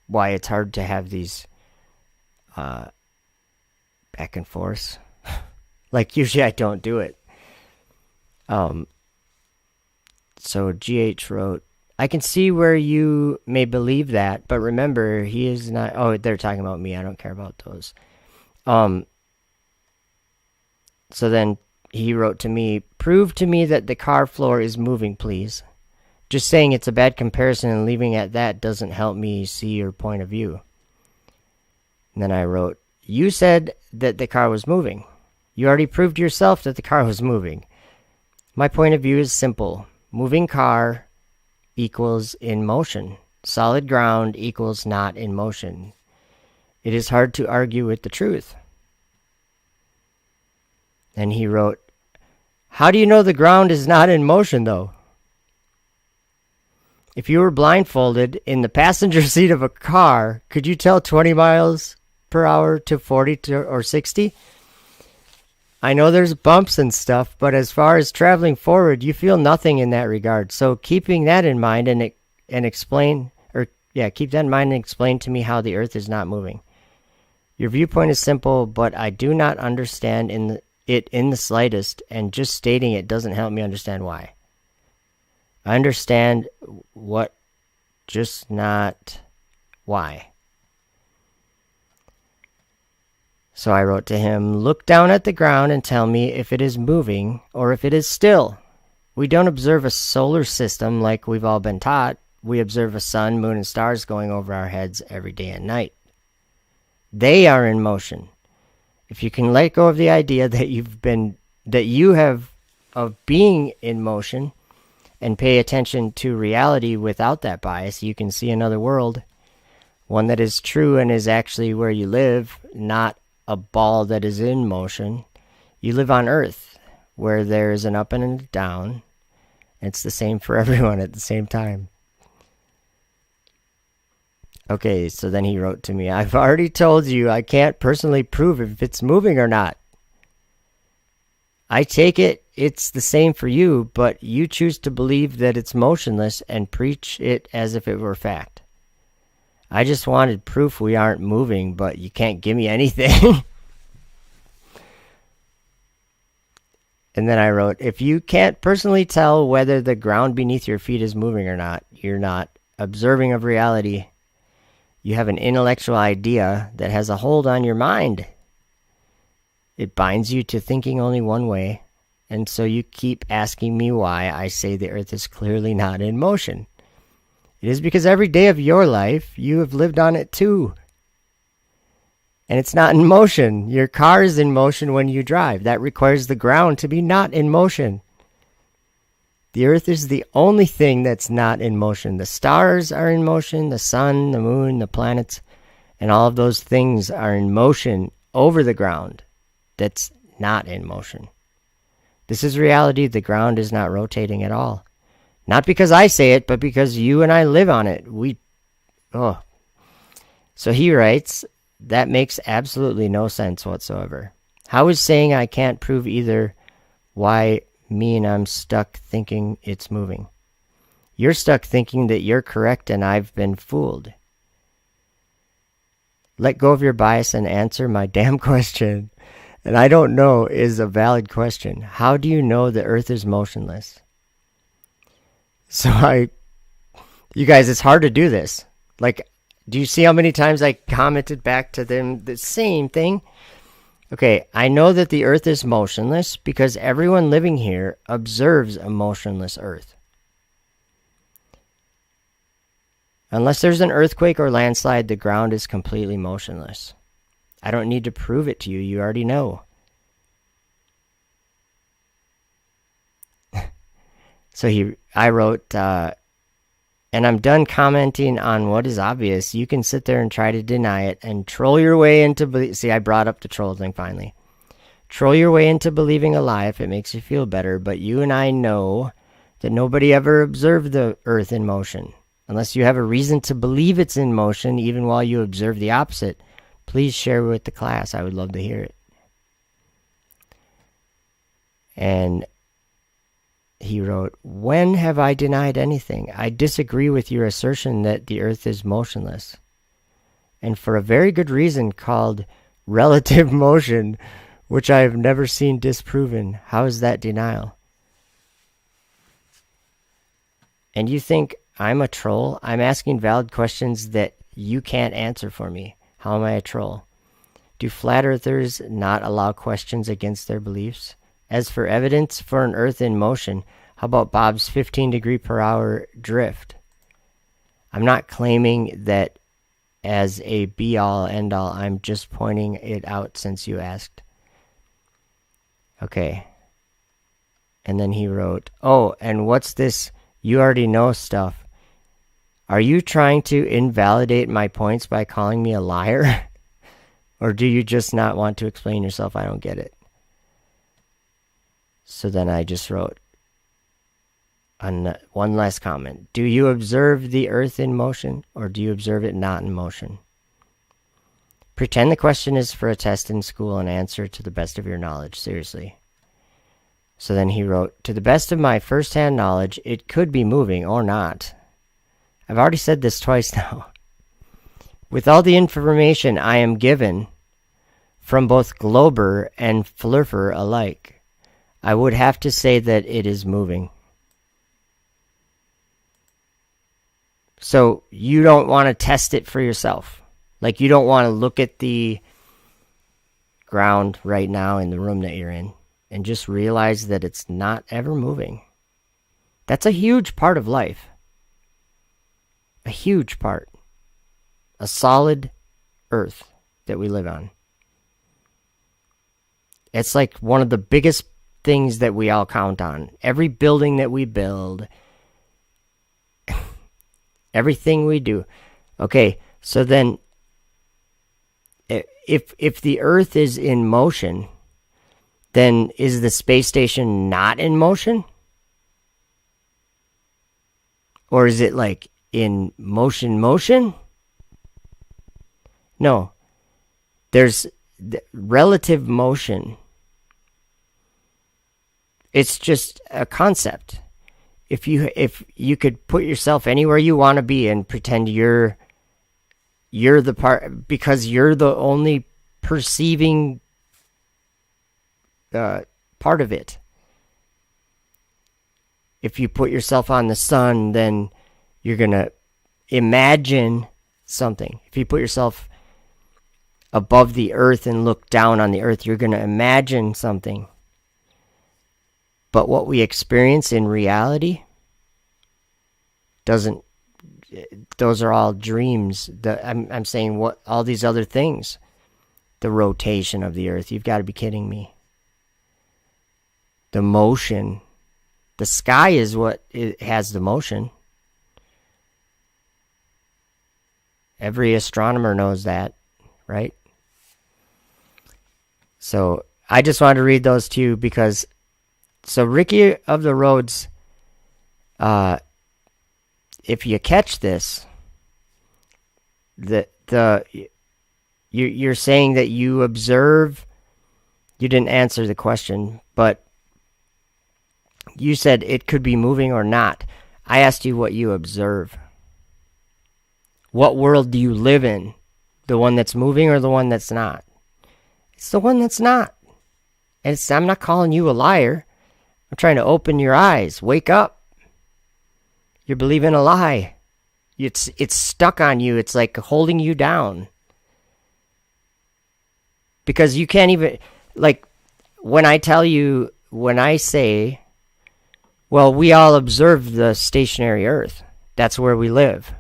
why it's hard to have these back and forth? Like, usually I don't do it. So GH wrote, I can see where you may believe that, but remember, he is not... Oh, they're talking about me. I don't care about those. So then he wrote to me, prove to me that the car floor is moving, please. Just saying it's a bad comparison and leaving at that doesn't help me see your point of view. And then I wrote, you said that the car was moving. You already proved yourself that the car was moving. My point of view is simple. Moving car equals in motion. Solid ground equals not in motion. It is hard to argue with the truth. And he wrote, how do you know the ground is not in motion, though? If you were blindfolded in the passenger seat of a car, could you tell 20 miles per hour to 40 or 60? I know there's bumps and stuff, but as far as traveling forward, you feel nothing in that regard. So keeping that in mind keep that in mind and explain to me how the Earth is not moving. Your viewpoint is simple, but I do not understand it in the slightest, and just stating it doesn't help me understand why. I understand what, just not why. So I wrote to him, look down at the ground and tell me if it is moving or if it is still. We don't observe a solar system like we've all been taught. We observe a sun, moon, and stars going over our heads every day and night. They are in motion. If you can let go of the idea that you have of being in motion and pay attention to reality without that bias, you can see another world, one that is true and is actually where you live, not a ball that is in motion. You live on Earth, where there is an up and a down. It's the same for everyone at the same time. Okay, so then he wrote to me, I've already told you I can't personally prove if it's moving or not. I take it's the same for you, but you choose to believe that it's motionless and preach it as if it were fact. I just wanted proof we aren't moving, but you can't give me anything. And then I wrote, if you can't personally tell whether the ground beneath your feet is moving or not, you're not observing of reality. You have an intellectual idea that has a hold on your mind. It binds you to thinking only one way, and so you keep asking me why I say the Earth is clearly not in motion. It is because every day of your life, you have lived on it too. And it's not in motion. Your car is in motion when you drive. That requires the ground to be not in motion. The Earth is the only thing that's not in motion. The stars are in motion, the sun, the moon, the planets, and all of those things are in motion over the ground that's not in motion. This is reality. The ground is not rotating at all. Not because I say it, but because you and I live on it. So he writes, that makes absolutely no sense whatsoever. How is saying I can't prove either why mean I'm stuck thinking it's moving? You're stuck thinking that you're correct and I've been fooled. Let go of your bias and answer my damn question. and I don't know is a valid question. How do you know the Earth is motionless? So you guys, it's hard to do this. Like, do you see how many times I commented back to them the same thing? Okay, I know that the Earth is motionless because everyone living here observes a motionless Earth. Unless there's an earthquake or landslide, the ground is completely motionless. I don't need to prove it to you. You already know. So I wrote, and I'm done commenting on what is obvious. You can sit there and try to deny it and troll your way into... See, I brought up the troll thing finally. Troll your way into believing a lie if it makes you feel better, but you and I know that nobody ever observed the Earth in motion. Unless you have a reason to believe it's in motion, even while you observe the opposite, please share with the class. I would love to hear it. And he wrote, when have I denied anything? I disagree with your assertion that the Earth is motionless. And for a very good reason called relative motion, which I have never seen disproven. How is that denial? And you think I'm a troll? I'm asking valid questions that you can't answer for me. How am I a troll? Do flat earthers not allow questions against their beliefs? As for evidence for an Earth in motion, how about Bob's 15 degree per hour drift? I'm not claiming that as a be-all, end-all. I'm just pointing it out since you asked. Okay. And then he wrote, oh, and what's this you already know stuff? Are you trying to invalidate my points by calling me a liar? Or do you just not want to explain yourself? I don't get it. So then I just wrote one last comment. Do you observe the Earth in motion, or do you observe it not in motion? Pretend the question is for a test in school and answer to the best of your knowledge. Seriously. So then he wrote, to the best of my first-hand knowledge, it could be moving or not. I've already said this twice now. With all the information I am given from both Glober and Flurfer alike, I would have to say that it is moving. So you don't want to test it for yourself. Like, you don't want to look at the ground right now in the room that you're in and just realize that it's not ever moving. That's a huge part of life. A huge part. A solid earth that we live on. It's like one of the biggest things that we all count on. Every building that we build, everything we do. Okay, so then if the Earth is in motion, then is the space station not in motion? Or is it like in motion? No. There's relative motion. It's just a concept. If you could put yourself anywhere you want to be and pretend you're the part, because you're the only perceiving part of it. If you put yourself on the sun, then you're going to imagine something. If you put yourself above the earth and look down on the earth, you're going to imagine something. But what we experience in reality doesn't. Those are all dreams. I'm saying what all these other things. The rotation of the earth. You've got to be kidding me. The motion. The sky is what it has the motion. Every astronomer knows that, right? So I just wanted to read those to you because. So Ricky of the Roads, if you catch this, you're saying that you observe. You didn't answer the question, but you said it could be moving or not. I asked you what you observe. What world do you live in? The one that's moving or the one that's not? It's the one that's not. And I'm not calling you a liar. I'm trying to open your eyes. Wake up. You're believing a lie. It's stuck on you. It's like holding you down. Because you can't even, like, when I say, well, we all observe the stationary Earth. That's where we live.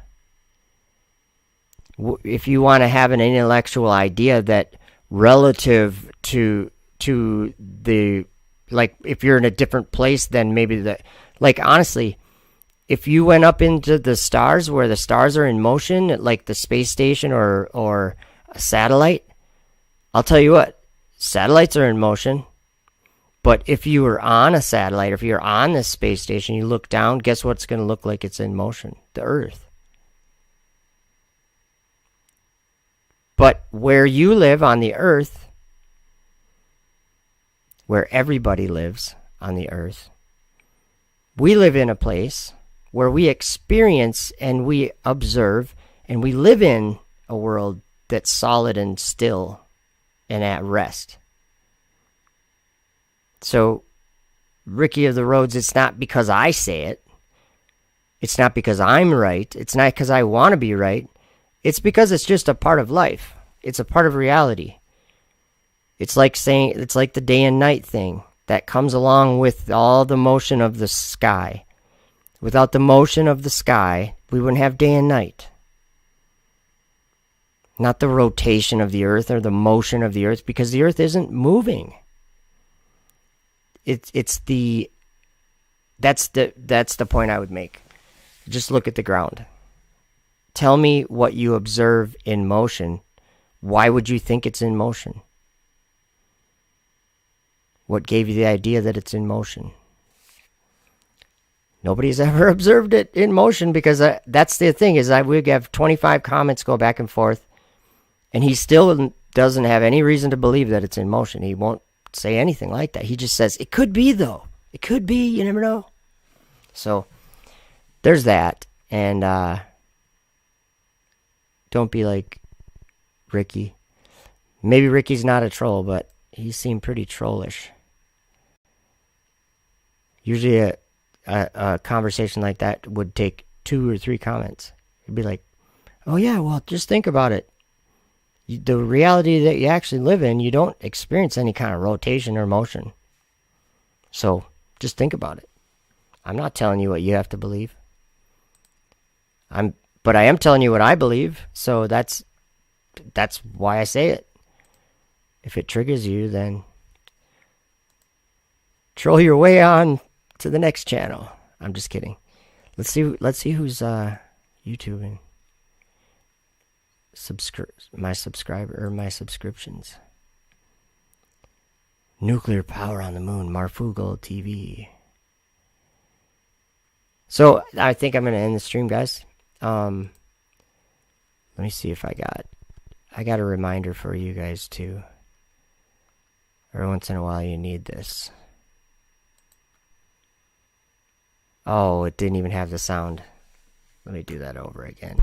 If you want to have an intellectual idea that relative to the, like, if you're in a different place, then maybe like, honestly, if you went up into the stars where the stars are in motion, like the space station or a satellite, I'll tell you what, satellites are in motion. But if you were on a satellite, or if you're on this space station, you look down, guess what's going to look like it's in motion? The Earth. But where you live on the Earth, where everybody lives on the Earth, we live in a place where we experience and we observe and we live in a world that's solid and still and at rest. So, Ricky of the Roads, it's not because I say it. It's not because I'm right. It's not because I want to be right. It's because it's just a part of life. It's a part of reality. It's like saying, it's like the day and night thing that comes along with all the motion of the sky. Without the motion of the sky, we wouldn't have day and night. Not the rotation of the Earth or the motion of the Earth, because the Earth isn't moving. That's the point I would make. Just look at the ground. Tell me what you observe in motion. Why would you think it's in motion? What gave you the idea that it's in motion? Nobody's ever observed it in motion, because that's the thing, is that we have 25 comments go back and forth, and he still doesn't have any reason to believe that it's in motion. He won't say anything like that. He just says, it could be, though. It could be. You never know. So, there's that. And don't be like Ricky. Maybe Ricky's not a troll, but he seemed pretty trollish. Usually a conversation like that would take 2 or 3 comments. It'd be like, oh yeah, well, just think about it. The reality that you actually live in, you don't experience any kind of rotation or motion. So, just think about it. I'm not telling you what you have to believe. But I am telling you what I believe, so that's why I say it. If it triggers you, then troll your way on to the next channel. I'm just kidding. Let's see who's YouTubing. My subscriptions. Nuclear power on the moon, Marfugal TV. So I think I'm gonna end the stream, guys. Let me see if I got a reminder for you guys too. Every once in a while you need this. Oh, it didn't even have the sound. Let me do that over again.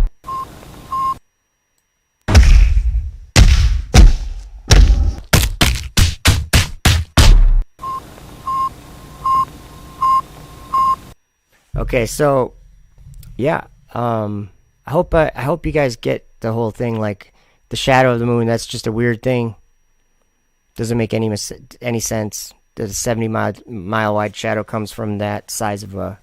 Okay, so yeah, I hope you guys get the whole thing. Like the shadow of the moon, that's just a weird thing. Doesn't make any sense. The 70-mile wide shadow comes from that size of a.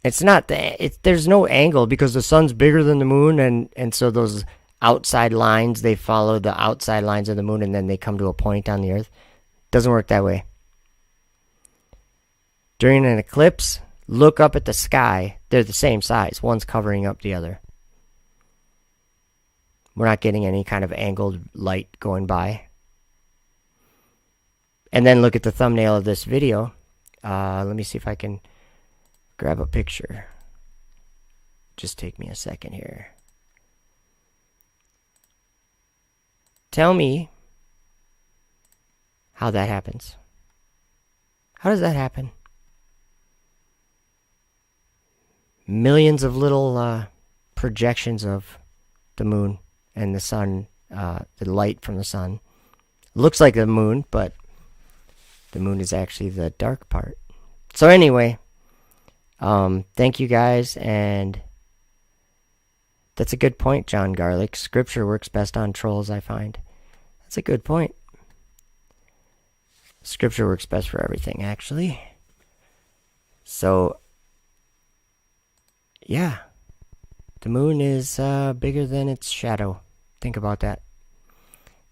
It's not there's no angle because the sun's bigger than the moon, and so those outside lines, they follow the outside lines of the moon, and then they come to a point on the Earth. Doesn't work that way. During an eclipse, look up at the sky. They're the same size. One's covering up the other. We're not getting any kind of angled light going by. And then look at the thumbnail of this video. Let me see if I can grab a picture. Just take me a second here. Tell me how that happens. How does that happen? Millions of little projections of the moon and the sun, the light from the sun, Looks like the moon, but the moon is actually the dark part. So anyway, thank you guys, and that's a good point, John Garlic. Scripture works best on trolls, I find. That's a good point. Scripture works best for everything, actually. So, yeah. The moon is bigger than its shadow. Think about that.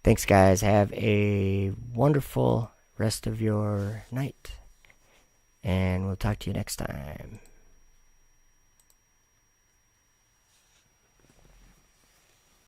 Thanks, guys. Have a wonderful rest of your night. And we'll talk to you next time.